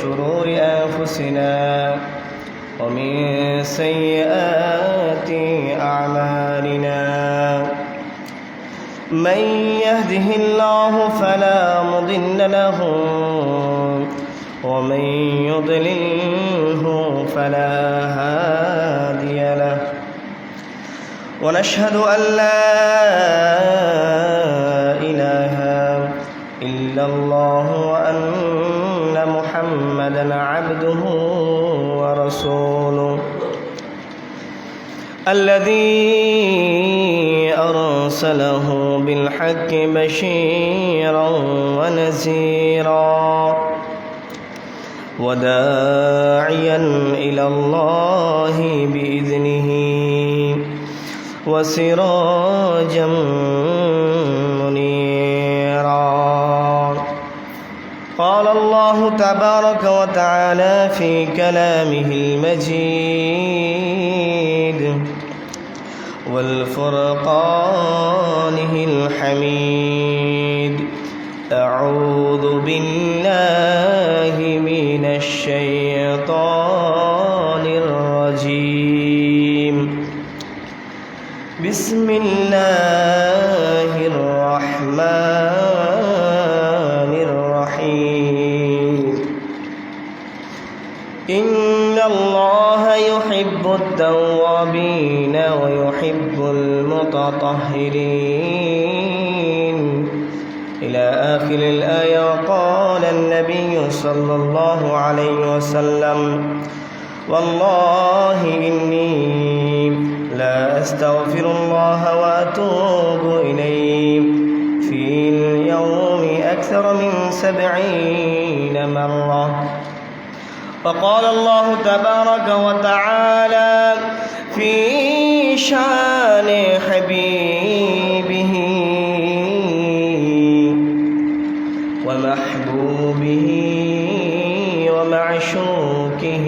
شرور أنفسنا ومن سيئات أعمالنا من يهده الله فلا مضل له ومن يضلله فلا هادي له ونشهد أن لا إله إلا الله وأن محمدًا عبده ورسوله الذي أرسله بالحق بشيرا ونذيرا وداعيا إلى الله بإذنه وسراجا منيرا قال الله تبارك وتعالى في كلامه المجيد والفرقانه الحميد أعوذ بالله من الشيطان الرجيم بسم الله الرحمن الرحيم إن الله يحب التوابين ويحب المتطهرين إلى آخر الآية. وقال النبي صلى الله عليه وسلم والله إني لا أستغفر الله وأتوب إليه في اليوم أكثر من 70 مرة. وقال الله تبارك وتعالى في شان حبيبه ومحبوبه ومعشوقه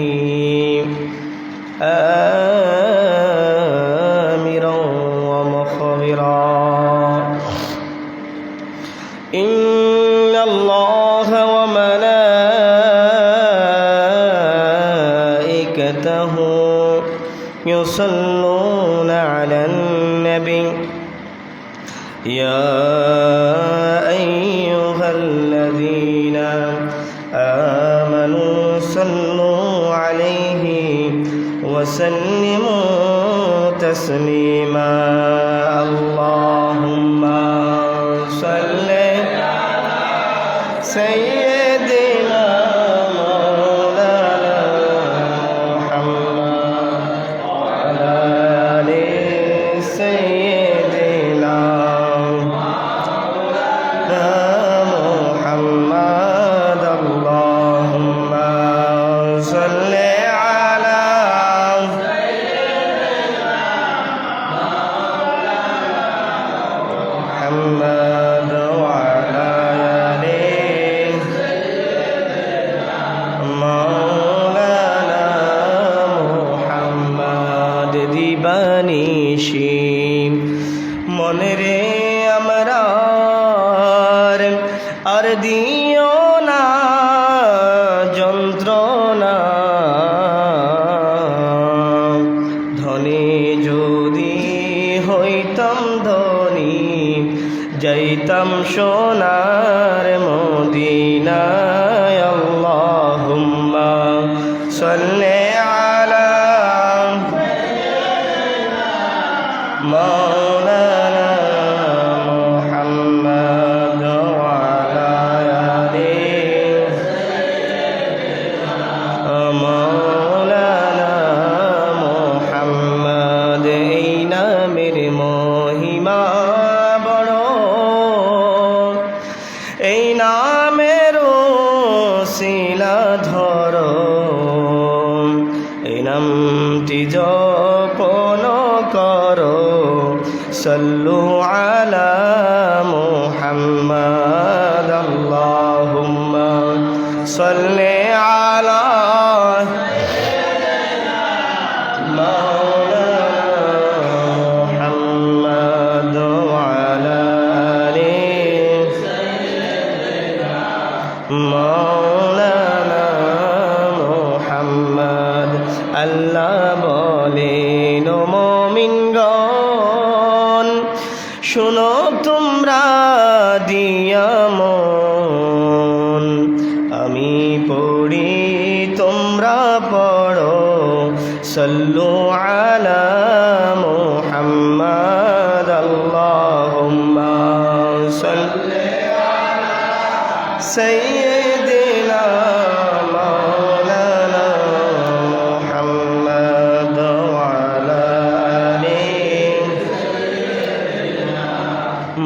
آمرا ومخبرا إن الله وملائكته يصلون على النبي يا أيها الذين آمنوا صلوا عليه وسلموا تسليما. اللهم صل على سيدنا مولانا محمد وعلى آل سيدنا مولانا محمد. اللهم صل على محمد وعلى آل مولانا محمد. দিবানিশি মনরে আমরার আর দিও না যন্ত্রণা ধনী যদি হইতাম ধনী যাইতাম সোনার মদিনায়। আল্লাহুম্মা সাল্লি আলা মাওলানা মুহাম্মদ ওয়া আলা আলি মাওলানা মুহাম্মদ। এই নামের মহিমা বড়, এই নামের শিলা ধরো, এই নামটি জপন করো। সল্লু আলা মুহাম্মদ। আল্লাহুম্মা সাল্লি আলা مولانا আমি পড়ি তোমরা পড়ো সাল্লু আলা মুহাম্মাদ আল্লাহুম্মা সাল্লি আলা সাইয়্যিদিনা মাওলানা মুহাম্মাদ ওয়া আলা আলি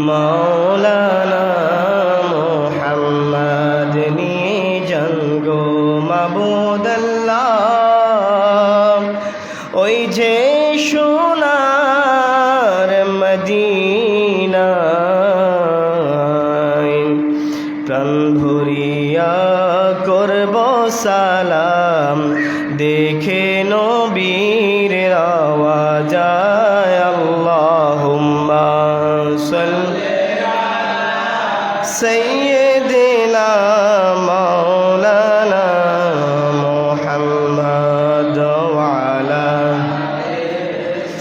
মাওলানা মুহাম্মাদ নিয়ে জঙ্গো মাবুদ আল্লাহ ওই যে সোনার মদিনা প্রাণ ভরিয়া করব সালাম দেখে নবীর আওয়াজ আল্লাহুম্মা সাল্লি আলা সাইয়্যিদিনা মাওলানা মুহাম্মাদ ওয়া আলা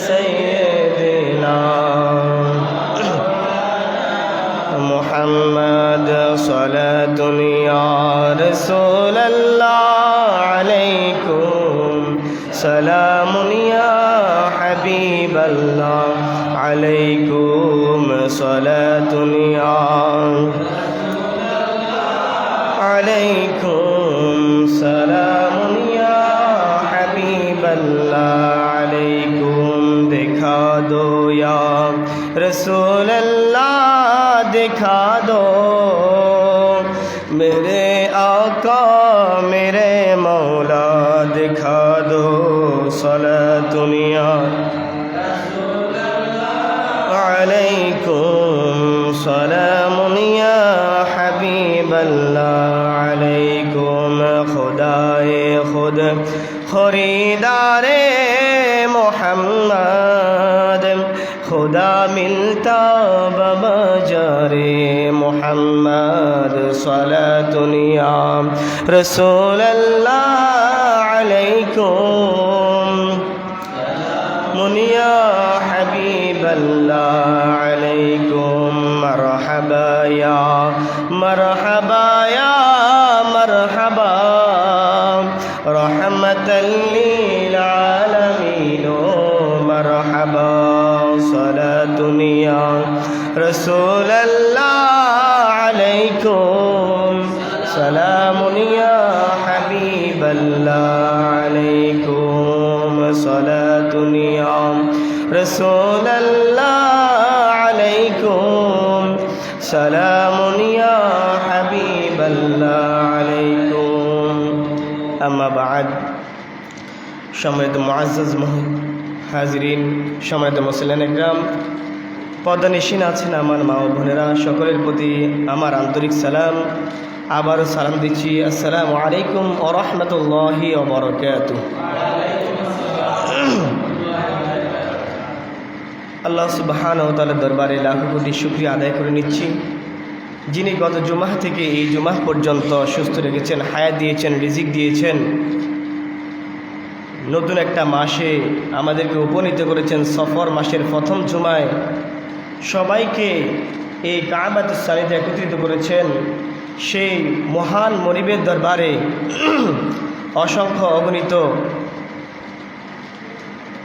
সাইয়্যিদিনা মুহাম্মাদ সালাতুন ইয়া রাসূলাল্লাহ আলাইকুম সালামুন ইয়া হাবিবাল্লাহ আলাইকুম সালাতুন ইয়া আলাইকুম সালামুন ইয়া হাবিবাল্লাহ আলাইকুম দেখা দো ইয়া রাসূলাল্লাহ दिखा दो मेरे आका मेरे मौला दिखा दो सलातुन या अलैकुम सलामुन या हबीबल्लाह अलैकुम खुदाए खुद खरीदारे मोहम्मद खुदा मिलता बबाजारे मोहम्मद सलातुन या रसूल अल्लाह अलैकुम मुनिया हबीब अल्लाह अलैकुम मरहबा या मरहबा या मरहबा रहमतल लिल आलमीन मरहबा सलातुन या रसूल अल्लाह अलैकुम सलामुन या हबीब अल्लाह अलैकुम सलातुन या रसूल अल्लाह अलैकुम सलामुन या हबीब अल्लाह अलैकुम अम्मा बाद सम्मानित मुआज्जज हाजिरिन सम्मानित मुसलिम इकराम পর্দানিশীন আছেন আমার মা ও বোনেরা সকলের প্রতি আমার আন্তরিক সালাম আবারও সালাম দিচ্ছি আসসালামু আলাইকুম ওয়া রাহমাতুল্লাহি ওয়া বারাকাতুহু আল্লাহ সুবহানাহু ওয়া তাআলার দরবারে লাখ কোটি শুকরিয়া আদায় করে নিচ্ছি যিনি গত জুমাহ থেকে এই জুমাহ পর্যন্ত সুস্থ রেখেছেন হায়াত দিয়েছেন রিজিক দিয়েছেন নতুন একটা মাসে আমাদেরকে উপনীত করেছেন সফর মাসের প্রথম জুমায় সবাইকে এই কাবাতুস সানিতে একত্রিত করেছেন সেই মহান মনিবের দরবারে অসংখ্য অগণিত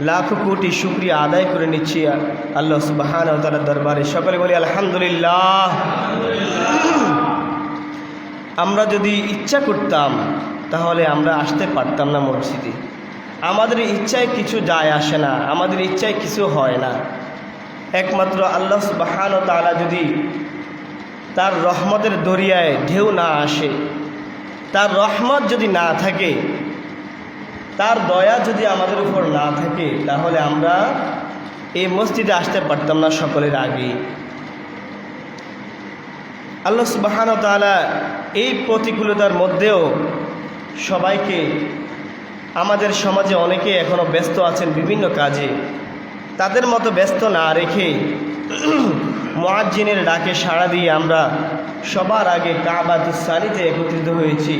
লাখ কোটি শুকরিয়া আদায় করে নিচ্ছি আল্লাহ সুবহানাহু ওয়া তাআলার দরবারে সকলে বলি আলহামদুলিল্লাহ। আমরা যদি ইচ্ছা করতাম তাহলে আমরা আসতে পারতাম না মসজিদে। আমাদের ইচ্ছায় কিছু যায় আসে না, আমাদের ইচ্ছায় কিছু হয় না। একমাত্র আল্লাহ সুবহানাহু ওয়া তাআলা যদি তার রহমতের দরিয়ায় ঢেউ না আসে, তার রহমত যদি না থাকে, তার দয়া যদি আমাদের উপর না থাকে, তাহলে আমরা এই মসজিদে আসতে পারতাম না সকলের আগে। আল্লাহ সুবহানাহু ওয়া তাআলা এই প্রতিকূলতার মধ্যেও সবাইকে, আমাদের সমাজে অনেকে এখনও ব্যস্ত আছেন বিভিন্ন কাজে, তাদের মতো ব্যস্ত না রেখে মুয়াজ্জিনের ডাকে সাড়া দিয়ে আমরা সবার আগে কাবাতুস সানিতে একত্রিত হয়েছি।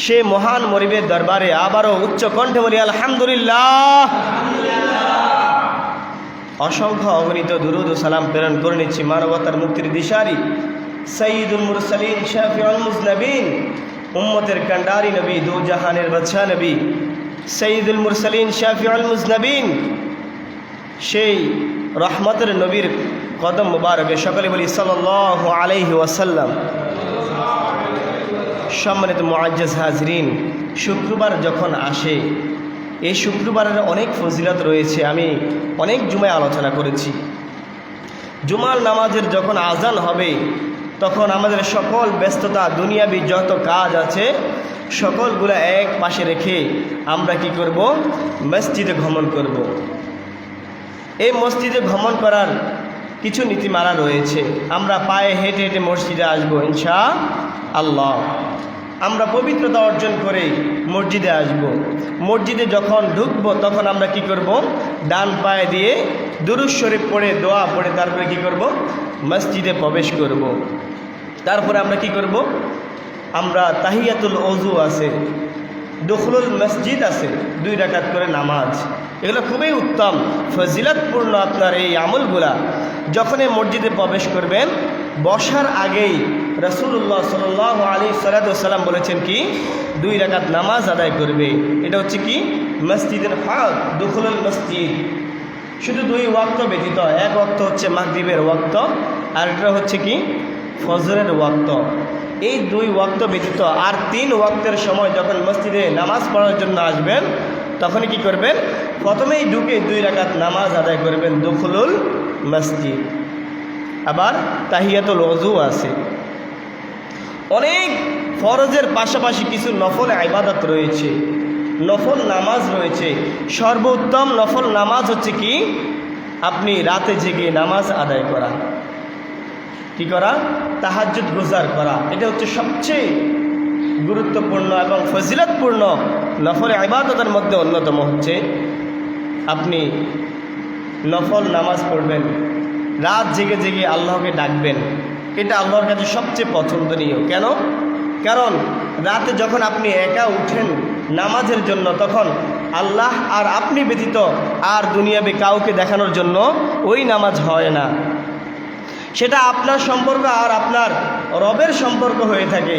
সে মহান মনিবের দরবারে আবারও উচ্চ কণ্ঠে বলি আলহামদুলিল্লাহ। অসংখ্য অগণিত দুরূদ ও সালাম প্রেরণ করে নিচ্ছি মানবতার মুক্তির দিশারি সাইয়্যিদুল মুরসালিন শাফিউল মুজনাবিন উম্মতের কান্ডারি নবী, দু জাহানের বাদশা নবী, সৈয়দুল মুরসালিন, শাফিউল মুজনবিন, সেই রহমতের নবীর কদম মুবারকে সকলে বলি সাল্লাল্লাহু আলাইহি ওয়াসাল্লাম। সম্মানিত মুআজ্জাজ হাজরিন, শুক্রবার যখন আসে, এই শুক্রবারের অনেক ফজিলত রয়েছে। আমি অনেক জুমায় আলোচনা করেছি। জুমার নামাজের যখন আজান হবে, তখন আমাদের সকল ব্যস্ততা, দুনিয়াবি যত কাজ আছে সকলগুলো এক পাশে রেখে আমরা কি করব? মসজিদে ভ্রমণ করব। এই মসজিদে ভ্রমণ করার কিছু নীতিমালা রয়েছে। আমরা পায়ে হেঁটে হেঁটে মসজিদে আসবো ইনশাআল্লাহ। আমরা পবিত্রতা অর্জন করে মসজিদে আসব। মসজিদে যখন ঢুকবো তখন আমরা কি করব? ডান পায়ে দিয়ে দুরূদ শরীফ পড়ে, দোয়া পড়ে তারপরে কি করব? মসজিদে প্রবেশ করব। তারপরে আমরা কি করব? আমরা তাহিয়াতুল ওযু আছে, দুখুলুল মসজিদ আছে, 2 রাকাত করে নামাজ। এগুলো খুবই উত্তম ফজিলতপূর্ণ আপনার এই আমলগুলা। যখন এই মসজিদে প্রবেশ করবেন, বসার আগেই রাসূলুল্লাহ সাল্লাল্লাহু আলাইহি সাল্লাম বলেছেন কি? 2 রাকাত নামাজ আদায় করবে। এটা হচ্ছে কি? মসজিদের হক, দুখুলুল মসজিদ। শুধু 2 ওয়াক্ত ব্যতীত, 1 ওয়াক্ত হচ্ছে মাগরিবের ওয়াক্ত, আর এটা হচ্ছে কি? ফজরের ওয়াক্ত। এই 2 ওয়াক্ত ব্যতীত আর 3 ওয়াক্তের সময় যখন মসজিদে নামাজ পড়ার জন্য আসবেন, তখনই কি করবেন? প্রথমেই ঢুকে 2 রাকাত নামাজ আদায় করবেন, দুখুলুল মসজিদ। আবার তাহিয়াতুল ওযু আছে। অনেক ফরজের পাশাপাশি কিছু নফল ইবাদত রয়েছে, নফল নামাজ রয়েছে। সর্বোত্তম নফল নামাজ হচ্ছে কি? আপনি রাতে জেগে নামাজ আদায় করা। কি করা? তাহাজ্জুদ গুজার করা। এটা হচ্ছে সবচেয়ে গুরুত্বপূর্ণ এবং ফজিলতপূর্ণ নফল ইবাদতের মধ্যে অন্যতম হচ্ছে আপনি নফল নামাজ পড়বেন, রাত জেগে জেগে আল্লাহকে ডাকবেন। এটা আল্লাহর কাছে সবচেয়ে পছন্দনীয়। কেন? কারণ রাতে যখন আপনি একা উঠেন নামাজের জন্য, তখন আল্লাহ আর আপনি ব্যতীত আর দুনিয়াবে কাউকে দেখানোর জন্য ওই নামাজ হয় না। সেটা আপনার সম্পর্ক আর আপনার রবের সম্পর্ক হয়ে থাকে।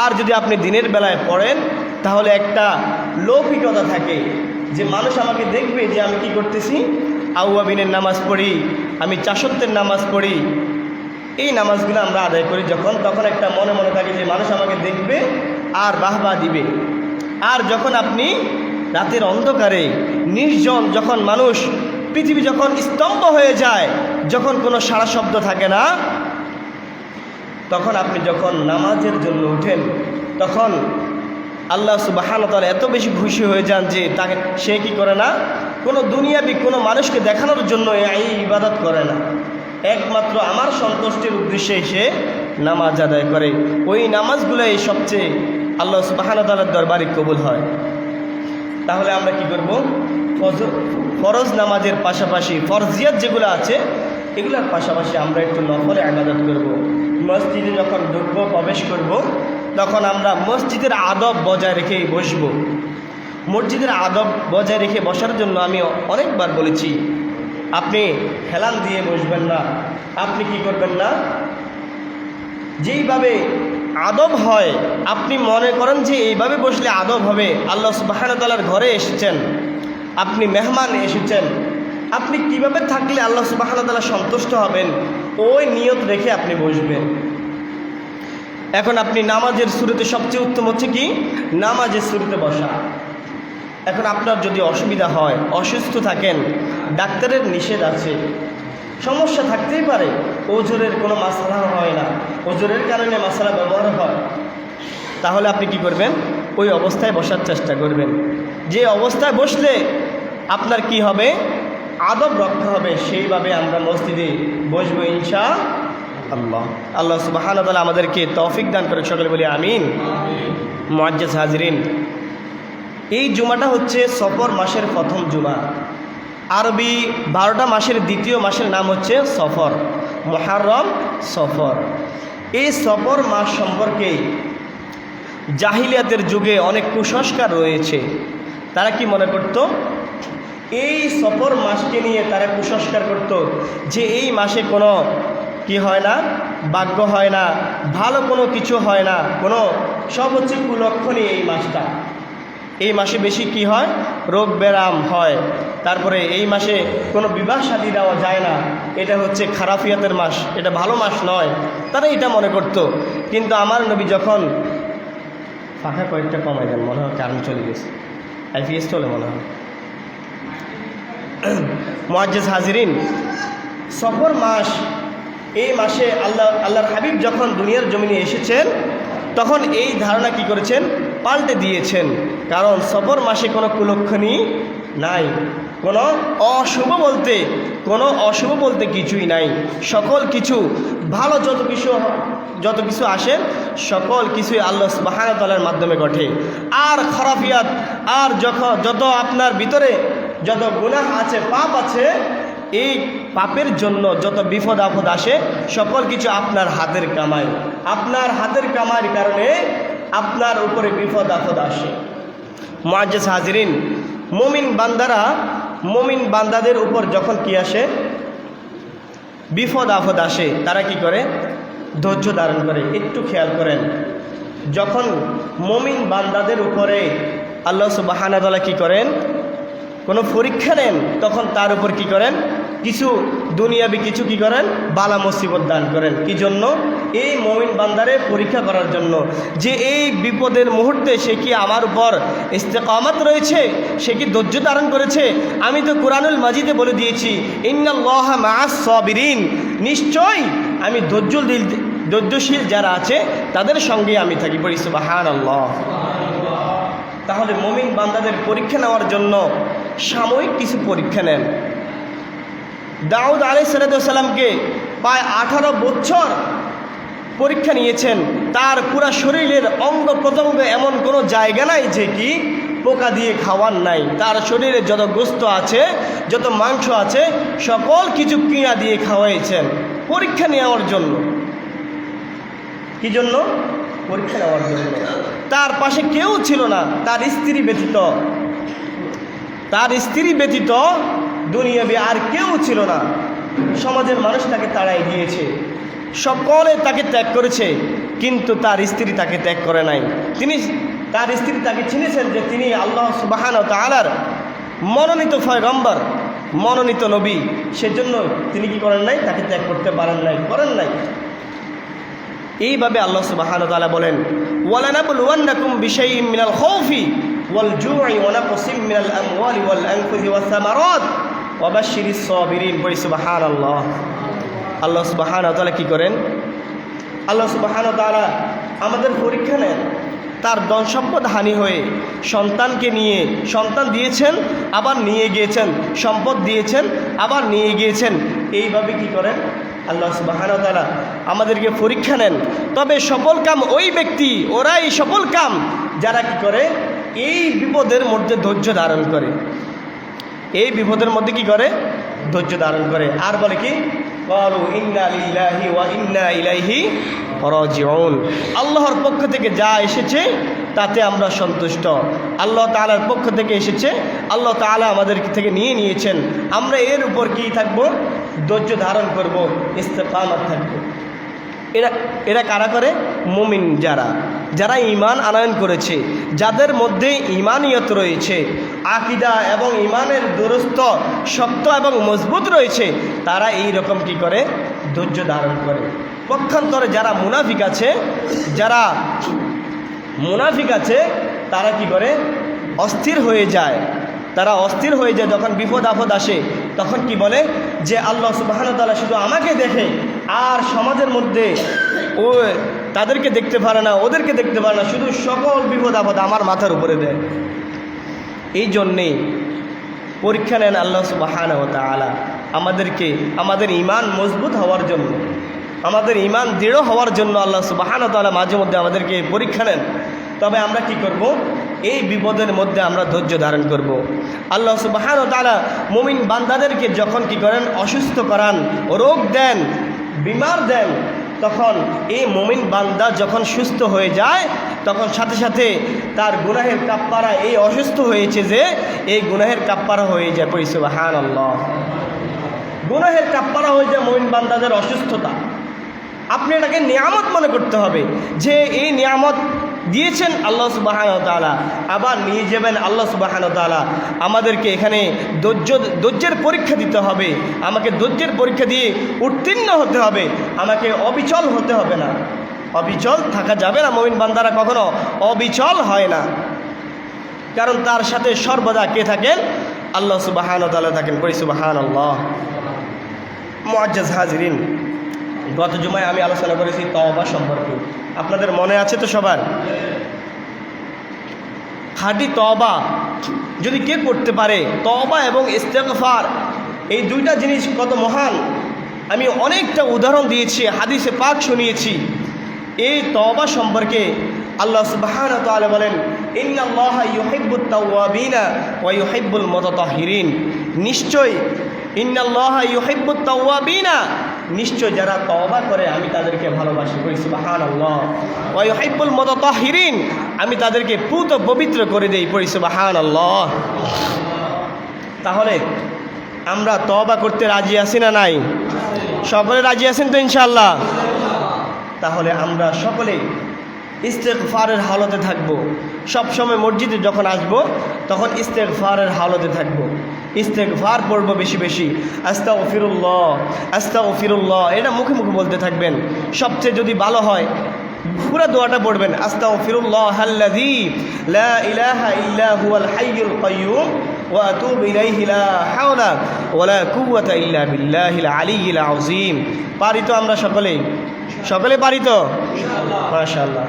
আর যদি আপনি দিনের বেলায় পড়েন, তাহলে একটা লৌকিকতা থাকে যে মানুষ আমাকে দেখবে যে আমি কি করতেছি। আউয়াবিনের নামাজ পড়ি, আমি চাশত্বের নামাজ পড়ি, এই নামাজগুলো আমরা আদায় করি যখন, তখন একটা মনে মনে থাকে যে মানুষ আমাকে দেখবে আর বাহবা দিবে। আর যখন আপনি রাতের অন্ধকারে নির্জন, যখন মানুষ, পৃথিবী যখন স্তম্ভ হয়ে যায়, যখন কোনো সারা শব্দ থাকে না, তখন আপনি যখন নামাজের জন্য উঠেন, তখন আল্লাহ সুবহানাহু ওয়া তাআলা এত বেশি খুশি হয়ে যান যে তাকে, সে কি করে না? কোনো দুনিয়াবি কোনো মানুষকে দেখানোর জন্য এই ইবাদত করে না, একমাত্র আমার সন্তুষ্টির উদ্দেশ্যে সে নামাজ আদায় করে। ওই নামাজগুলোই সবচেয়ে আল্লাহ সুবহানাহু ওয়া তাআলার দরবারে কবুল হয়। তাহলে আমরা কি করব? ফরজ নামাজের পাশাপাশি ফরজিয়াত যেগুলো আছে, এগুলোর পাশাপাশি আমরা একটু নফলে ইবাদত করব। মসজিদে যখন ঢুকবো, প্রবেশ করব, তখন আমরা মসজিদের আদব বজায় রেখে বসব। মসজিদের আদব বজায় রেখে বসার জন্য আমি অনেকবার বলেছি, আপনি হেলান দিয়ে বসবেন না। আপনি কি করবেন না? যেইভাবে আদব হয়, আপনি মনে করেন যে এইভাবে বসলে আদব হবে। আল্লাহ সুবহানাহু ওয়া তাআলার ঘরে এসেছেন, আপনি মেহমান এসেছেন, আপনি কিভাবে থাকলে আল্লাহ সুবহানাহু ওয়া তাআলা সন্তুষ্ট হবেন, ওই নিয়ত রেখে আপনি বসবেন। এখন আপনি নামাজের শুরুতে সবচেয়ে উত্তম হচ্ছে কি? নামাজের শুরুতে বসা। এখন আপনার যদি অসুবিধা হয়, অসুস্থ থাকেন, ডাক্তারের নিষেধ আছে, সমস্যা থাকতেই পারে, ওজোরের কোনো মাসালা হয় না, ওজোরের কারণে মাসালা ব্যবহার হয়, তাহলে আপনি কি করবেন? ওই অবস্থায় বসার চেষ্টা করবেন। যে অবস্থায় বসলে আপনার কি হবে? আদব রক্ষা হবে, সেইভাবে আমরা মসজিদে বসবো ইনশাআল্লাহ। আল্লাহ সুবহানাহু ওয়া তাআলা আমাদেরকে তৌফিক দান করে, সকলে বলি আমিন। মুআজ্জাজ হাজরিন, এই জুমাটা হচ্ছে সফর মাসের প্রথম জুমা। আরবি 12টা মাসের দ্বিতীয় মাসের নাম হচ্ছে সফর, মুহররম, সফর। এই সফর মাস সম্পর্কে জাহিলিয়াতের যুগে অনেক কুসংস্কার রয়েছে। তারা কি মনে করত? এই সফর মাসকে নিয়ে তারা কুসংস্কার করত যে এই মাসে কোনো কি হয় না, ভাগ্য হয় না, ভালো কোনো কিছু হয় না, কোনো সব হচ্ছে কুলক্ষণই এই মাসটা। এই মাসে বেশি কি হয়? রোগ ব্যারাম হয়। তারপরে এই মাসে কোনো বিবাহ শাদী দেওয়া যায় না, এটা হচ্ছে খারাফিয়াতের মাস, এটা ভালো মাস নয়, তারা এটা মনে করত। কিন্তু আমার নবী যখন ফাঁকা কয়েকটা কমাই দেন, মনে হয় কারণ চলে গেছে, আইপিএস চলে মনে হয়। মুআজ্জিজ হাজিরিন, সফর মাস, এই মাসে আল্লাহর হাবিব যখন দুনিয়ার জমিনে এসেছেন তখন এই ধারণা কি করেছেন? পাল্টে দিয়েছেন। কারণ সফর মাসে কোনো কুলক্ষণই নাই, কোনো অশুভ বলতে কিছুই নাই। সকল কিছু ভালো, যত কিছু আসে সকল কিছুই আল্লাহ সুবহানাহু ওয়া তাআলার মাধ্যমে ঘটে। আর খারাফিয়াত, আর যত আপনার ভিতরে যত গুনাহ আছে, পাপ আছে, এই পাপের জন্য যত বিপদ আপদ আসে সকল কিছু আপনার হাতের কামাই। আপনার হাতের কামাইয়ের কারণে আপনার উপরে বিপদ আপদ আসে। মুআজ্জিজ হাজিরিন, মুমিন বান্দাদের উপর যখন কি আসে? বিপদ আপদ আসে, তারা কি করে? ধৈর্য ধারণ করে। একটু খেয়াল করেন, যখন মুমিন বান্দাদের উপরে আল্লাহ সুবহানাহু ওয়া তাআলা কি করেন? কোনো পরীক্ষা নেন, তখন তার উপর কি করেন? কিছু দুনিয়াবি কিছু কি করেন? বালা মুসিবত দান করেন। কি জন্য? এই মুমিন বান্দারে পরীক্ষা করার জন্য, যে এই বিপদের মুহূর্তে সে কি আমার উপর ইস্তেকামত রয়েছে, সে কি ধৈর্য ধারণ করেছে। আমি তো কুরআনুল মাজিদে বলে দিয়েছি, ইন্নাল্লাহা মাআস সাবিরিন, নিশ্চয়ই আমি ধৈর্যশীল যারা আছে তাদের সঙ্গে আমি থাকি। পড়ি সুবহানাল্লাহ। তাহলে মুমিন বান্দাদের পরীক্ষা নেওয়ার জন্য সাময়িক কিছু পরীক্ষা নেন। দাউদ আলাইহিস সালামকে প্রায় 18 বছর পরীক্ষা নিয়েছেন। তার পুরা শরীরের অঙ্গ প্রত্যঙ্গ এমন কোনো জায়গা নাই যে কি পোকা দিয়ে খাওয়ার নাই। তার শরীরে যত গোস্ত আছে, যত মাংস আছে, সকল কিছু কিনা দিয়ে খাওয়াইছেন পরীক্ষা নেওয়ার জন্য। কি জন্য? পরীক্ষা নেওয়ার জন্য। তার পাশে কেউ ছিল না, তার স্ত্রী ব্যতীত দুনিয়াবি আর কেউ ছিল না। সমাজের মানুষ তাকে তাড়াই দিয়েছে, সকলে তাকে ত্যাগ করেছে, কিন্তু তার স্ত্রী তাকে ত্যাগ করে নাই। তার স্ত্রী তাকে চিনেছেন যে তিনি আল্লাহ সুবহানাহু ওয়া তাআলার মনোনীত পয়গম্বর, মনোনীত নবী। সেজন্য তিনি কি করেন নাই? তাকে ত্যাগ করতে করেন নাই। এইভাবে আল্লাহ সুবহানাহু ওয়া তাআলা বলেন, ওয়ালানাবলুওয়ান্নাকুম বিশাইইম মিনাল খাউফি ওয়াল জু'i ওয়া নাকসিম মিনাল আমওয়ালি ওয়াল আনফুসি ওয়াস সামারাত ওয়া বাশশিরিস সাবিরিন। বলি সুবহানাল্লাহ। আল্লাহ সুবহানাহু ওয়া তাআলা কি করেন? আল্লাহ সুবহানাহু ওয়া তাআলা আমাদের পরীক্ষা নেন। তার ধন সম্পদ হানি হয়ে সন্তানকে নিয়ে, সন্তান দিয়েছেন আবার নিয়ে গিয়েছেন, সম্পদ দিয়েছেন আবার নিয়ে গিয়েছেন। এইভাবে কি করেন? আল্লাহ সুবহানাহু ওয়া তাআলা আমাদেরকে পরীক্ষা নেন। তবে সফল কাম ওই ব্যক্তি, ওরাই সফল কাম যারা কি করে? এই বিপদের মধ্যে ধৈর্য ধারণ করে। এই বিপদের মধ্যে কি করে? ধৈর্য ধারণ করে। আর বলে কি? ক্বালু ইন্না লিল্লাহি ওয়া ইন্না ইলাইহি রাজিউন। আল্লাহর পক্ষ থেকে যা এসেছে তাতে আমরা সন্তুষ্ট। আল্লাহ তাআলার পক্ষ থেকে এসেছে, আল্লাহ তাআলা আমাদের থেকে নিয়েছেন। আমরা এর উপর কি থাকবো? ধৈর্য ধারণ করব, ইস্তেকামত থাকবো। এরা কারা করে? মুমিন যারা ঈমান আনয়ন করেছে, যাদের মধ্যে ঈমানিয়ত রয়েছে, আকীদা এবং ঈমানের দুরস্ত শক্ত এবং মজবুত রয়েছে, তারা এই রকম কি করে? ধৈর্য ধারণ করে। পক্ষান্তরে যারা মুনাফিক আছে তারা কি করে? অস্থির হয়ে যায়। যখন বিপদ আপদ আসে তখন কি বলে? যে আল্লাহ সুবহানাহু ওয়া তাআলা শুধু আমাকে দেখে, আর সমাজের মধ্যে তাদেরকে দেখতে পারে না, ওদেরকে দেখতে পারে না, শুধু সকল বিপদ আপদ আমার মাথার উপরে দেয়। এই জন্যেই পরীক্ষা নেন আল্লাহ সুবহানাহু ওয়া তাআলা আমাদের ঈমান মজবুত হওয়ার জন্য, আমাদের ঈমান দৃঢ় হওয়ার জন্য আল্লাহ সুবহানাহু ওয়া তাআলা মাঝে মধ্যে আমাদেরকে পরীক্ষা নেন। তবে আমরা কি করব? এই বিপদের মধ্যে আমরা ধৈর্য ধারণ করব। আল্লাহ সুবহানাহু ওয়া তাআলা মুমিন বান্দাদেরকে যখন কি করেন? অসুস্থ করান, রোগ দেন, বিমার দেন, তখন এই মুমিন বান্দা যখন সুস্থ হয়ে যায় তখন সাথে সাথে তার গুনাহের কাফফারা, এই অসুস্থ হয়েছে যে এই গুনাহের কাফফারা হয়ে যায়। পড়ি সুবহানাল্লাহ। গুনাহের কাফফারা হয়ে যায় মুমিন বান্দাদের অসুস্থতা। আপনি এটাকে নিয়ামত মনে করতে হবে যে এই নিয়ামত দিয়েছেন আল্লাহ সুবহানাহু ওয়া তাআলা, আবার নিয়ে যাবেন আল্লাহ সুবহানাহু ওয়া তাআলা। আমাদেরকে এখানে ধৈর্যের পরীক্ষা দিতে হবে, আমাকে ধৈর্যের পরীক্ষা দিয়ে উত্তীর্ণ হতে হবে, আমাকে অবিচল হতে হবে না। অবিচল থাকা যাবে না, মুমিন বান্দারা কখনো অবিচল হয় না, কারণ তার সাথে সর্বদা কে থাকেন? আল্লাহ সুবহানাহু ওয়া তাআলা থাকেন। কই সুবহানাল্লাহ। মুআজ্জাজ হাজিরিন, গত জুমায় আমি আলোচনা করেছি তওবা সম্পর্কে, আপনাদের মনে আছে তো সবার? খাঁটি তওবা যদি কে করতে পারে, তওবা এবং ইস্তেগফার এই দুইটা জিনিস কত মহান, আমি অনেকটা উদাহরণ দিয়েছি, হাদিসে পাক শুনিয়েছি। এই তওবা সম্পর্কে আল্লাহ সুবহানাহু ওয়া তাআলা বলেন, ইন্নাল্লাহা ইউহিব্বুত তাওয়াবিনা ওয়া ইউহিব্বুল মুতাতাহহিরিন। নিশ্চয় ইন্নাল্লাহা ইউহিব্বুত তাওয়াবিনা, নিশ্চয় যারা তওবা করে আমি তাদেরকে ভালোবাসি। কই সুবহানাল্লাহ। ওয়া ইউহিব্বুল মুতাতাহহিরিন, আমি তাদেরকে পুত পবিত্র করে দেই। কই সুবহানাল্লাহ। তাহলে আমরা তওবা করতে রাজি আছি না নাই? সকলে রাজি আছেন তো ইনশাআল্লাহ? তাহলে আমরা সকলে ইস্তেগফারের হালতে থাকব। সবসময় মসজিদে যখন আসব তখন ইস্তেগফারের হালতে থাকব, ইস্তেগফার পড়ব বেশি বেশি। আস্তাগফিরুল্লাহ আস্তাগফিরুল্লাহ, এটা মুখে মুখে বলতে থাকবেন। সবচেয়ে যদি ভালো হয় পুরো দোয়াটা পড়বেন, আস্তাগফিরুল্লাহাল্লাযী লা ইলাহা ইল্লা হুয়াল হাইয়ুল কাইয়্যুম ওয়া আতুবু ইলাইহি লা হাওলা ওয়ালা কুওয়াতা ইল্লা বিল্লাহিল আলিয়্যিল আযীম। পারি তো আমরা সকলে পারি তো? মাশাআল্লাহ।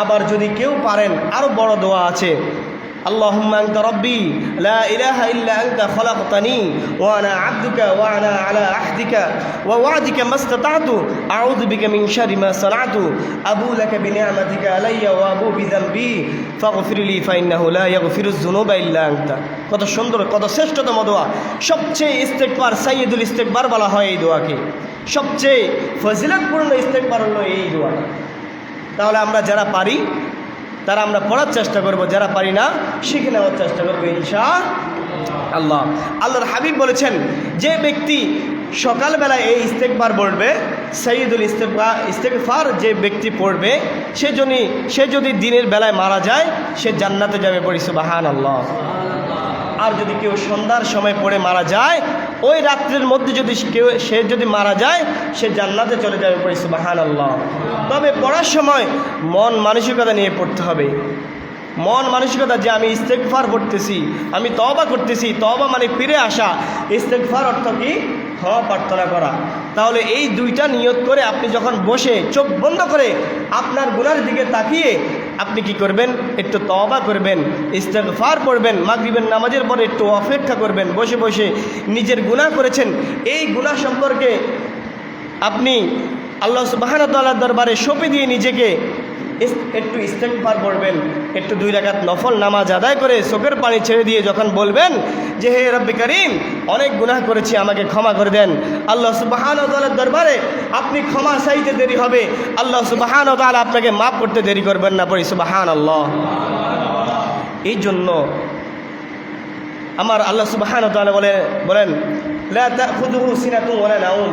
আবার যদি কেউ পারেন আরো বড় দোয়া আছে, আল্লাহুম্মা আনতা রাব্বি লা ইলাহা ইল্লা আনতা খলাকতানি ওয়া আনা আবদুকা ওয়া আনা আলা আহদিকা ওয়া ওয়া'দিকা মাসতাতা'তু আউযু বিকা মিন শাররি মা সানা'তু আবু লাকা বিনি'মাতিকা আলাইয়া ওয়া আবু বিযামবি ফাগফিরলি ফাইন্নাহু লা ইয়াগফিরুয যুনুবা ইল্লা আনতা। কত সুন্দর, কত শ্রেষ্ঠতম দোয়া। সবচেয়ে ইস্তেগফার, সাইয়্যিদুল ইস্তেগফার বলা হয় এই দোয়াকে। সবচেয়ে ফজিলতপূর্ণ ইস্তেগফার হলো এই দোয়াটা। তাহলে আমরা যারা পারি তারা আমরা পড়ার চেষ্টা করব, যারা পারি না শিখে নেওয়ার চেষ্টা করবো ইনশাআল্লাহ। আল্লাহর হাবিব বলেছেন, যে ব্যক্তি সকালবেলায় এই ইস্তেগফার পড়বে, সাইয়্যিদুল ইস্তেগফার যে ব্যক্তি পড়বে, সে যদি দিনের বেলায় মারা যায় সে জান্নাতে যাবে। পড়ি সুবহানাল্লাহ। আর যদি কেউ সন্ধ্যার সময় পড়ে মারা যায়, ওই রাত্রের মধ্যে সে যদি মারা যায় সে জান্নাতে চলে যাবে। পড়ি সুবহানাল্লাহ। তবে পড়ার সময় মন মানসিকতা নিয়ে পড়তে হবে। মন মানসিকতা যে আমি ইস্তেগফার পড়তেছি, আমি তওবা করতেছি। তওবা মানে ফিরে আসা, ইস্তেগফার অর্থ কি? ক্ষমা প্রার্থনা করা। তাহলে এই দুইটা নিয়ত করে আপনি যখন বসে চোখ বন্ধ করে আপনার গুনার দিকে তাকিয়ে আপনি কি করবেন? একটু তওবা করবেন, ইস্তেগফার পড়বেন। মাগরিবের নামাজের পরে একটু অপেক্ষা করবেন, বসে বসে নিজের গুনাহ করেছেন এই গুনাহ সম্পর্কে আপনি আল্লাহ সুবহানাহু ওয়া তাআলার দরবারে সঁপে দিয়ে নিজেকে একটু ইস্তেগফার পড়বেন। একটু 2 রাকাত নফল নামাজ আদায় করে চোখের পানি ছেড়ে দিয়ে যখন বলবেন যে হে রব্বে করিম, অনেক গুনাহ করেছি, আমাকে ক্ষমা করে দেন, আল্লাহ সুবহানাহু ওয়া তাআলার দরবারে আপনি ক্ষমা চাইতে দেরি হবে, আল্লাহ সুবহানাহু ওয়া তাআলা আপনাকে মাফ করতে দেরি করবেন না। পড়ি সুবহানাল্লাহ। এই জন্য আমার আল্লাহ সুবহানাহু ওয়া তাআলা বলেন লা তাখুযুহু সিনাতুন ওয়ালা নাউম,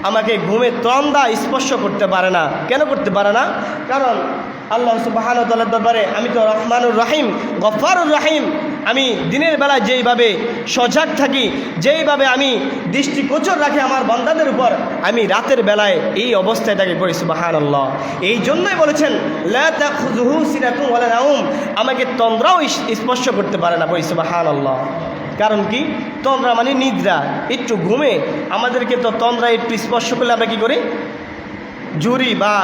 আমাকে ঘুমে তন্দ্রা স্পর্শ করতে পারে না। কেন করতে পারে না? কারণ আল্লাহ সুবহানাহু ওয়া তাআলার দরবারে আমি তো রহমানুর রহিম, গফফারুর রহিম। আমি দিনের বেলায় যেইভাবে সজাগ থাকি, যেইভাবে আমি দৃষ্টিগোচর রাখি আমার বান্দাদের উপর, আমি রাতের বেলায় এই অবস্থায় থাকি। পড়ি সুবহানাল্লাহ। এই জন্যই বলেছেন লা তাখুযুহু সিনাতুন ওয়ালা নাউম, আমাকে তন্দ্রাও স্পর্শ করতে পারে না। পড়ি সুবহানাল্লাহ। কারণ কি? তন্দ্রা মানে নিদ্রা, একটু ঘুমে। আমাদেরকে তো তন্দ্রা একটু স্পর্শ করলে আমরা কী করি? জুরি বা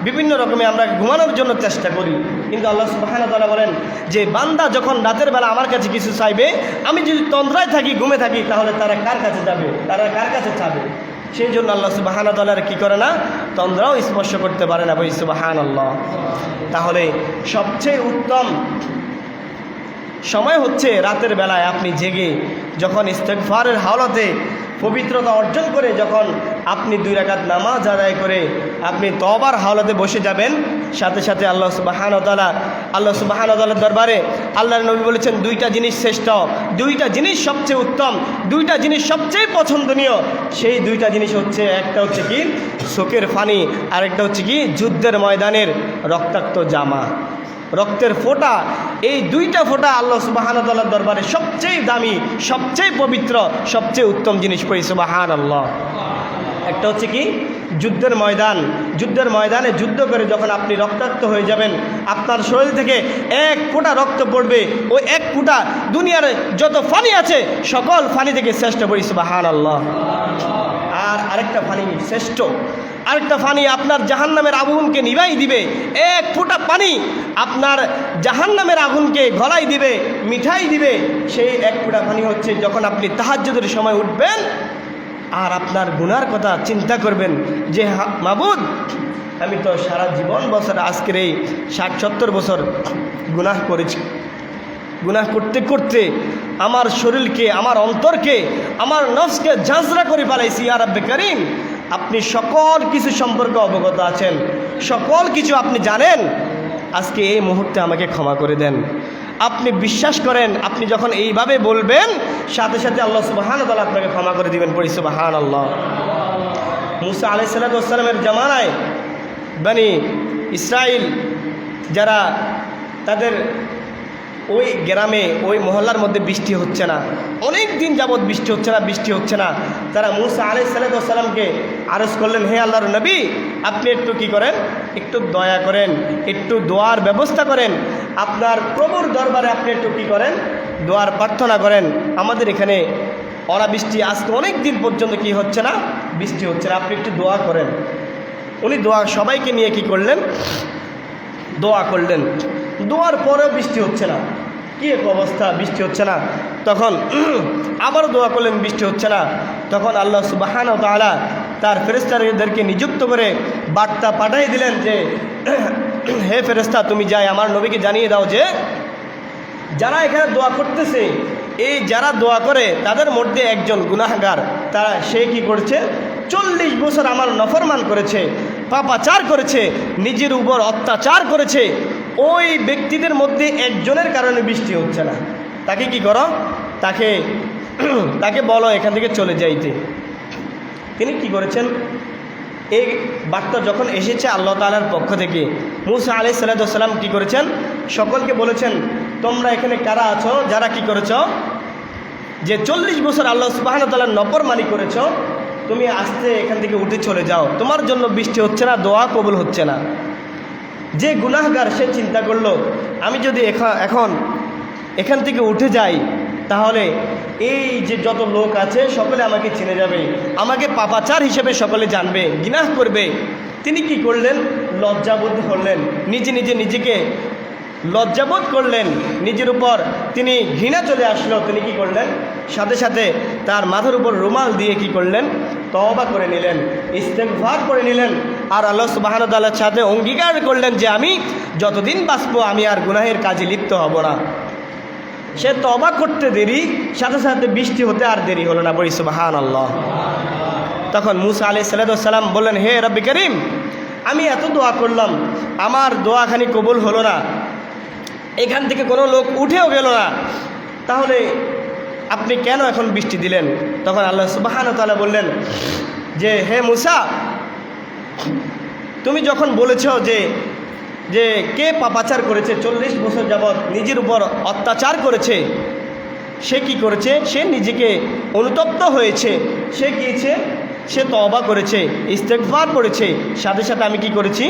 বিভিন্ন রকমে আমরা ঘুমানোর জন্য চেষ্টা করি। কিন্তু আল্লাহ সুবহানাহু ওয়া তাআলা বলেন যে বান্দা যখন রাতের বেলা আমার কাছে কিছু চাইবে, আমি যদি তন্দ্রায় থাকি, ঘুমে থাকি, তাহলে তারা কার কাছে যাবে? তারা কার কাছে চাবে? সেই জন্য আল্লাহ সুবহানাহু ওয়া তাআলা কী করে না? তন্দ্রাও স্পর্শ করতে পারে না। বলি সুবহানাল্লাহ। তাহলে সবচেয়ে উত্তম সময় হচ্ছে রাতের বেলায় আপনি জেগে যখন ইস্তেগফারের হাওলাতে পবিত্রতা অর্জন করে যখন আপনি 2 রাকাত নামাজ আদায় করে আপনি তওবার হাওলাতে বসে যাবেন, সাথে সাথে আল্লাহ সুবহানাহু ওয়া তাআলার দরবারে আল্লাহর নবী বলেছেন 2টা জিনিস শ্রেষ্ঠ, 2টা জিনিস সবচেয়ে উত্তম, 2টা জিনিস সবচেয়ে পছন্দনীয়। সেই 2টা জিনিস হচ্ছে, একটা হচ্ছে কি চোখের পানি, আরেকটা হচ্ছে কি যুদ্ধের ময়দানের রক্তাক্ত জামা, রক্তের ফোঁটা। এই 2টা ফোঁটা আল্লাহ সুবহানাহু ওয়া তাআলার দরবারে সবচেয়ে দামি, সবচেয়ে পবিত্র, সবচেয়ে উত্তম জিনিস। পড়ি সুবহানাল্লাহ। একটা হচ্ছে কি যুদ্ধের ময়দান, যুদ্ধের ময়দানে যুদ্ধ করে যখন আপনি রক্তাক্ত হয়ে যাবেন, আপনার শরীর থেকে 1 ফোঁটা রক্ত পড়বে, ওই 1 ফোঁটা দুনিয়ার যত পানি আছে সকল পানি থেকে শ্রেষ্ঠ। পড়ি সুবহানাল্লাহ। আর আরেকটা পানি শ্রেষ্ঠ, আরেকটা পানি আপনার জাহান্নামের আগুনকে নিভাই দিবে। 1 ফোঁটা পানি আপনার জাহান্নামের আগুনকে গলাই দিবে, মিঠাই দিবে। সেই 1 ফোঁটা পানি হচ্ছে যখন আপনি তাহাজ্জুদের সময় উঠবেন আর আপনার গুনার কথা চিন্তা করবেন যে মাবুদ, আমি তো সারা জীবন বছর আজকের এই 60-70 বছর গুনাহ করেছি, গুনাহ করতে করতে আমার শরীরকে, আমার অন্তরকে, আমার নফসকে ঝাঁঝরা করে ফেলাইছি। ইয়া রাব্বে কারীম, আপনি সকল কিছু সম্পর্কে অবগত আছেন, সকল কিছু আপনি জানেন। আজকে এই মুহূর্তে আমাকে ক্ষমা করে দেন। আপনি বিশ্বাস করেন, আপনি যখন এইভাবে বলবেন সাথে সাথে আল্লাহ সুবহানাহু ওয়া তাআলা আপনাকে ক্ষমা করে দিবেন। পড়ি সুবহানাল্লাহ। মুসা আলাইহিস সালামের জামানায় বনি ইসরাইল যারা, তাদের ওই গ্রামে, ওই মহল্লার মধ্যে বৃষ্টি হচ্ছে না, অনেক দিন যাবৎ বৃষ্টি হচ্ছে না। তারা মুসা আলাইহিস সালামকে আরজ করলেন, হে আল্লাহর নবী, আপনি একটু কি করেন, একটু দয়া করেন, একটু দোয়ার ব্যবস্থা করেন, আপনার প্রভুর দরবারে আপনি একটু কি করেন, দোয়ার প্রার্থনা করেন। আমাদের এখানে অনাবৃষ্টি আজকে অনেক দিন পর্যন্ত কি হচ্ছে না, বৃষ্টি হচ্ছে না, আপনি একটু দোয়া করেন। উনি দোয়া সবাইকে নিয়ে কি করলেন, দোয়া করলেন। দোয়ার পরেও বৃষ্টি হচ্ছে না, কি এক অবস্থা, বৃষ্টি হচ্ছে না। তখন আবারও দোয়া করলেন, বৃষ্টি হচ্ছে না। তখন আল্লাহ সুবহানাহু ওয়া তাআলা তার ফেরেশতাদেরকে নিযুক্ত করে বার্তা পাঠিয়ে দিলেন যে, হে ফেরেশতা, তুমি যাই আমার নবীকে জানিয়ে দাও যে যারা এখানে দোয়া করতেছে, এই যারা দোয়া করে তাদের মধ্যে একজন গুনাহগার, সে কি করছে, 40 বছর আমার নফরমান করেছে, পাপাচার করেছে, নিজের উপর অত্যাচার করেছে। ওই ব্যক্তিদের মধ্যে একজনের কারণে বৃষ্টি হচ্ছে না। তাকে কি করো, তাকে বলো এখান থেকে চলে যাইতে। তিনি কি করেছেন, এই বার্তা যখন এসেছে আল্লাহ তাআলার পক্ষ থেকে, মুসা আলাইহিস সালাম কি করেছেন, সকলকে বলেছেন, তোমরা এখানে কারা আছো যারা কি করেছ, যে 40 বছর আল্লাহ সুবহানাহু ওয়া তাআলার নফরমানি করেছ, তুমি আস্তে এখান থেকে উঠে চলে যাও, তোমার জন্য বৃষ্টি হচ্ছে না, দোয়া কবুল হচ্ছে না। যে গুনাহগার সে চিন্তা করলো, আমি যদি এখন এখান থেকে উঠে যাই তাহলে এই যে যত লোক আছে সকলে আমাকে চিনে যাবে, আমাকে পাপাচার হিসেবে সকলে জানবে, গুনাহ করবে। তিনি কি করলেন, লজ্জাবোধ করলেন, নিজেকে লজ্জাবোধ করলেন, নিজের উপর তিনি ঘৃণা চলে আসলো। তিনি কি করলেন, সাথে সাথে তার মাথার উপর রুমাল দিয়ে কি করলেন, তওবা করে নিলেন, ইস্তেগফার করে নিলেন, আর আল্লাহ সুবহানাহু ওয়া তাআলার সাথে অঙ্গীকার করলেন যে আমি যতদিন বাঁচব আমি আর গুনাহের কাজে লিপ্ত হব না। সে তওবা করতে দেরি, সাথে সাথে বৃষ্টি হতে আর দেরি হলো না। বলি সুবহানাল্লাহ। তখন মুসা আলাইহিস সালাম বললেন, হে রব্বি করিম, আমি এত দোয়া করলাম, আমার দোয়াখানি কবুল হলো না, এখান থেকে কোনো লোক উঠেও গেল না, তাহলে আপনি কেন এখন বৃষ্টি দিলেন? তখন আল্লাহ সুবহানাহু ওয়া তাআলা বললেন যে, হে মুসা, তুমি যখন বলেছ যে কে পাপাচার করেছে, 40 বছর যাবৎ নিজের উপর অত্যাচার করেছে, সে কি করেছে, সে নিজেকে অনুতপ্ত হয়েছে, সে গিয়েছে, সে তওবা করেছে, ইস্তেগফার করেছে, সাথে সাথে আমি কি করেছি,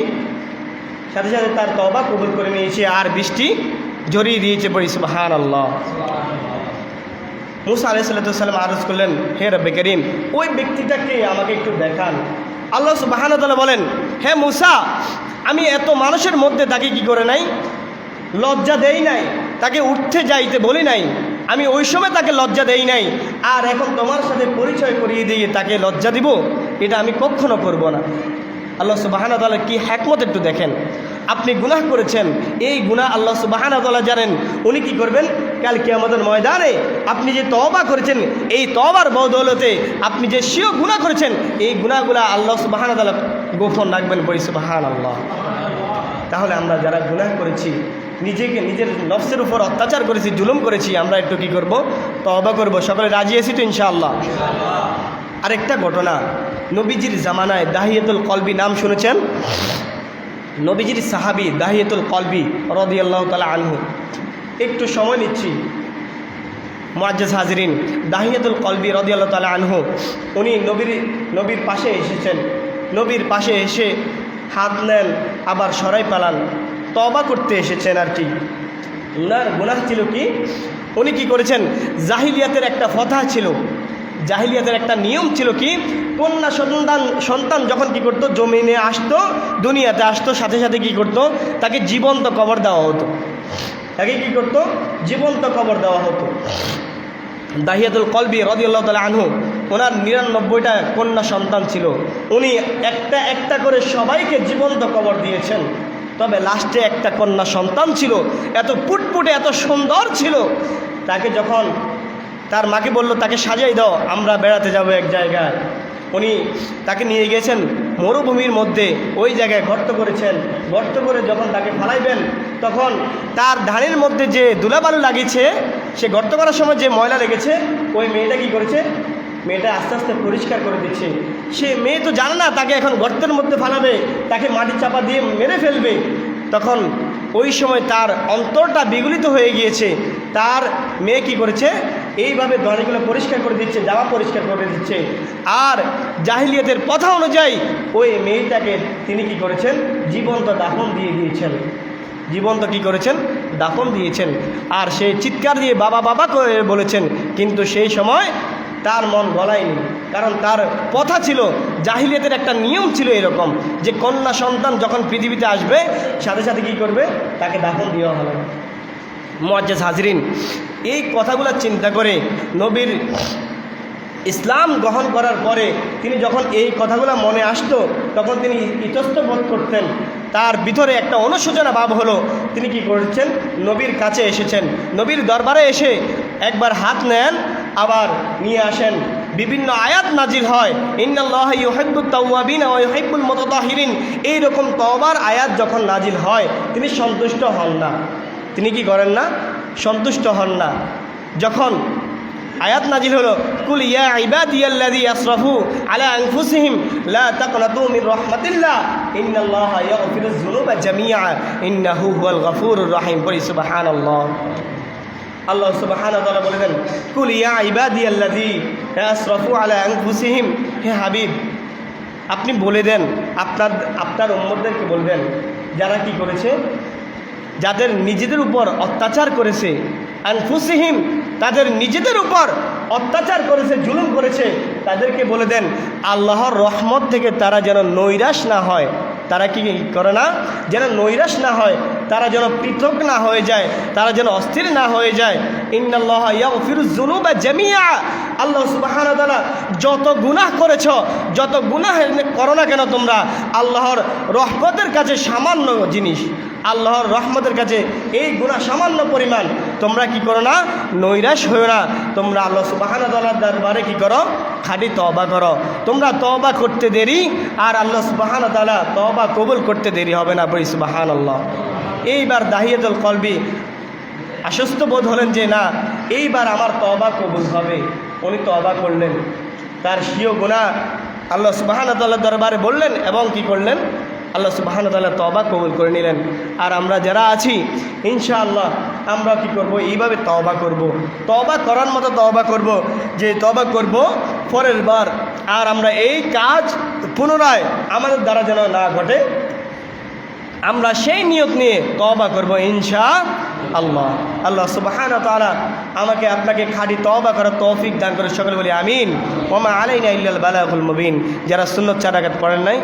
সাথে সাথে তার তওবা কবুল করে নিয়েছে আর বৃষ্টি ঝরিয়ে দিয়েছে। বলি সুবহানাল্লাহ। মুসা আলাইহিস সালাম আরজ করলেন, হে রব্বে করিম, ওই ব্যক্তিটাকে আমাকে একটু দেখান। আল্লাহ সুবহানাহু ওয়া তাআলা বলেন, হে মুসা, আমি এত মানুষের মধ্যে তাকে কি করে নাই, লজ্জা দেই নাই, তাকে উঠতে যাইতে বলি নাই, আমি ওই সময় তাকে লজ্জা দেই নাই, আর এখন তোমার সাথে পরিচয় করিয়ে দিয়ে তাকে লজ্জা দিব, এটা আমি কখনো করব না। আল্লাহ সুবহানাহু ওয়া তাআলা কি হিকমত একটু দেখেন। আপনি গুনাহ করেছেন, এই গুনাহ আল্লাহ সুবহানাহু ওয়া তাআলা জানেন। উনি কি করবেন? কাল কিয়ামতের ময়দানে আপনি যে তওবা করেছেন, এই তওবার বদৌলতে আপনি যে স্বীয় গুনাহ করেছেন, এই গুনাহগুলা আল্লাহ সুবহানাহু ওয়া তাআলা গোপন রাখবেন। বলি সুবহানাল্লাহ। তাহলে আমরা যারা গুনাহ করেছি, নিজের নফসের উপর অত্যাচার করেছি, জুলুম করেছি, আমরা একটু কি করব? তওবা করব। সকলে রাজি আছি তো ইনশাআল্লাহ? আরেকটা ঘটনা, নবীজির জামানায় দাহিয়াতুল কলবি নাম শুনেছেন? নবীজির সাহাবী দাহিয়াতুল কলবি রাদিয়াল্লাহু তাআলা আনহু। একটু সময় নিচ্ছি মুআজ্জাজ হাজিরিন। দাহিয়াতুল কলবি রাদিয়াল্লাহু তাআলা আনহু উনি নবীর পাশে এসেছেন। নবীর পাশে এসে হাত নেন, আবার সরাই পালান, তওবা করতে এসেছেন আর কি। উনার গুনাহ ছিল কি? উনি কি করেছেন? জাহিলিয়াতের একটা ফতহা ছিল, জাহিলিয়াতের একটা নিয়ম ছিল কি? কন্যা সন্তান যখন কি করতো, জমিনে আসতো, দুনিয়াতে আসতো, সাথে সাথে কি করতো? তাকে জীবন্ত কবর দেওয়া হতো। তাকে কি করতো? জীবন্ত কবর দেওয়া হতো। দাহিয়াতুল কলবি রাদিয়াল্লাহু তাআলা আনহু, ওনার 99টা কন্যা সন্তান ছিল। উনি একটা একটা করে সবাইকে জীবন্ত কবর দিয়েছেন। তবে লাস্টে একটা কন্যা সন্তান ছিল, এত ফুটফুটে, এত সুন্দর ছিল। তাকে যখন তার মাকে বলল তাকে সাজাই দাও, আমরা বেড়াতে যাব এক জায়গায়, উনি তাকে নিয়ে গেছেন মরুভূমির মধ্যে। ওই জায়গায় গর্ত করেছেন। গর্ত করে যখন তাকে ফালাইবেন, তখন তার ধানের মধ্যে যে ধুলাবালু লাগিয়েছে, সে গর্ত করার সময় যে ময়লা লেগেছে, ওই মেয়েটা কি করেছে? মেয়েটা আস্তে আস্তে পরিষ্কার করে দিচ্ছে। সে মেয়ে তো জানে না তাকে এখন গর্তের মধ্যে ফালাবে, তাকে মাটি চাপা দিয়ে মেরে ফেলবে। তখন ওই সময় তার অন্তরটা বিগলিত হয়ে গিয়েছে। তার মেয়ে কি করেছে? এইভাবে দাড়িগুলো পরিষ্কার করে দিচ্ছে, জামা পরিষ্কার করে দিচ্ছে। আর জাহিলিয়াতের প্রথা অনুযায়ী ওই মেয়েটাকে তিনি কি করেছেন? জীবন্ত দাফন দিয়ে দিয়েছেন। জীবন্ত কি করেছেন? দাফন দিয়েছেন। আর সে চিৎকার দিয়ে বাবা বাবা করে বলেছেন, কিন্তু সেই সময় তার মন গলায়নি। কারণ তার প্রথা ছিল, জাহিলিয়াতের একটা নিয়ম ছিল এরকম, যে কন্যা সন্তান যখন পৃথিবীতে আসবে, সাথে সাথে কি করবে? তাকে দাফন দেওয়া হবে। মুআজ্জাজ হাজিরিন, এই কথাগুলো চিন্তা করে নবীর ইসলাম গ্রহণ করার পরে তিনি যখন এই কথাগুলো মনে আসতো, তখন তিনি ইতস্ত বোধ করতেন। তার ভিতরে একটা অনুশোচনা ভাব হলো। তিনি কি করেছেন? নবীর কাছে এসেছেন। নবীর দরবারে এসে একবার হাত নেন, আবার নিয়ে আসেন। বিভিন্ন আয়াত নাজিল হয়, ইন্নাল্লাহা ইউহিব্বুত তাওয়াবিন ওয়া ইউহিব্বুল মুতাতাহহিরিন। এইরকম তওবার আয়াত যখন নাজিল হয়, তিনি সন্তুষ্ট হন না। তিনি কি করেন না? সন্তুষ্ট হন না। যখন আয়াত নাজিল হলো, কুল ইয়া ইবাদিয়াল্লাযী আসরাফু আলা আনফুসিহিম লা তাকনাতু মির রাহমাতিল্লাহ ইন্নাল্লাহা ইয়াগফিরুয যুনুবা জামিআ ইন্নাহু হুয়াল গফুরুর রহিম। বলি সুবহানাল্লাহ। আল্লাহ সুবহানাহু ওয়া তাআলা বলেন, কুল ইয়া ইবাদিয়াল্লাযী আসরাফু আলা আনফুসিহিম, হে হাবিব আপনি বলে দেন, আপনার উম্মতদেরকে বলবেন, যারা কি করেছে? যাদের নিজেদের উপর অত্যাচার করেছে, আনফুসিহিম, তাদের নিজেদের উপর অত্যাচার করেছে, জুলুম করেছে, তাদেরকে বলে দেন আল্লাহর রহমত থেকে তারা যেন নৈরাশ না হয়। তারা কি করে না? যেন নৈরাশ না হয়, তারা যেন পৃথক না হয়ে যায়, তারা যেন অস্থির না হয়ে যায়। ইন্নাল্লাহা ইয়াগফিরুয যুনুবা জামিআ। আল্লাহ সুবহানাহু ওয়া তাআলা যত গুনাহ করেছ, যত গুনাহ করো না কেন তোমরা, আল্লাহর রহমতের কাছে সামান্য জিনিস, আল্লাহর রহমতের কাছে এই গুনাহ সামান্য পরিমাণ। তোমরা কি করো না? নৈরাশ হও না। তোমরা আল্লাহ সুবহানাহু ওয়া তাআলার দরবারে কি করো? খালি তওবা করো। তোমরা তওবা করতে দেরি, আর আল্লাহ সুবহানাহু ওয়া তাআলা তওবা কবুল করতে দেরি হবে না। বলি সুবহানাল্লাহ। এইবার দাহিয়াতুল কলবি আশ্বস্ত বোধ হলেন যে না, এইবার আমার তওবা কবুল হবে। উনি তওবা করলেন, তার স্বীয় গুনাহ আল্লাহ সুবহানাহু ওয়া তাআলার দরবারে বললেন এবং কি করলেন? আল্লাহ সুবহানাহু ওয়া তাআলা তওবা কবুল করে নিলেন। আর আমরা যারা আছি ইনশাআল্লাহ আমরা কি করব? এইভাবে তওবা করব। তওবা করার মতো তওবা করব, যে তওবা করব পরের বার আর আমরা এই কাজ পুনরায় আমাদের দ্বারা যেন না ঘটে। আমরা সেই নিয়ত নিয়ে তওবা করব ইনশাআল্লাহ। আল্লাহ সুবহানাহু ওয়া তাআলা আমাকে আপনাকে খাঁটি তওবা করার তৌফিক দান করে। সকলে বলি আমিন। ওয়া মা আলাইনা ইল্লাল বালাগুল মুবিন। যারা সুন্নাত 4 রাকাত পড়েন নাই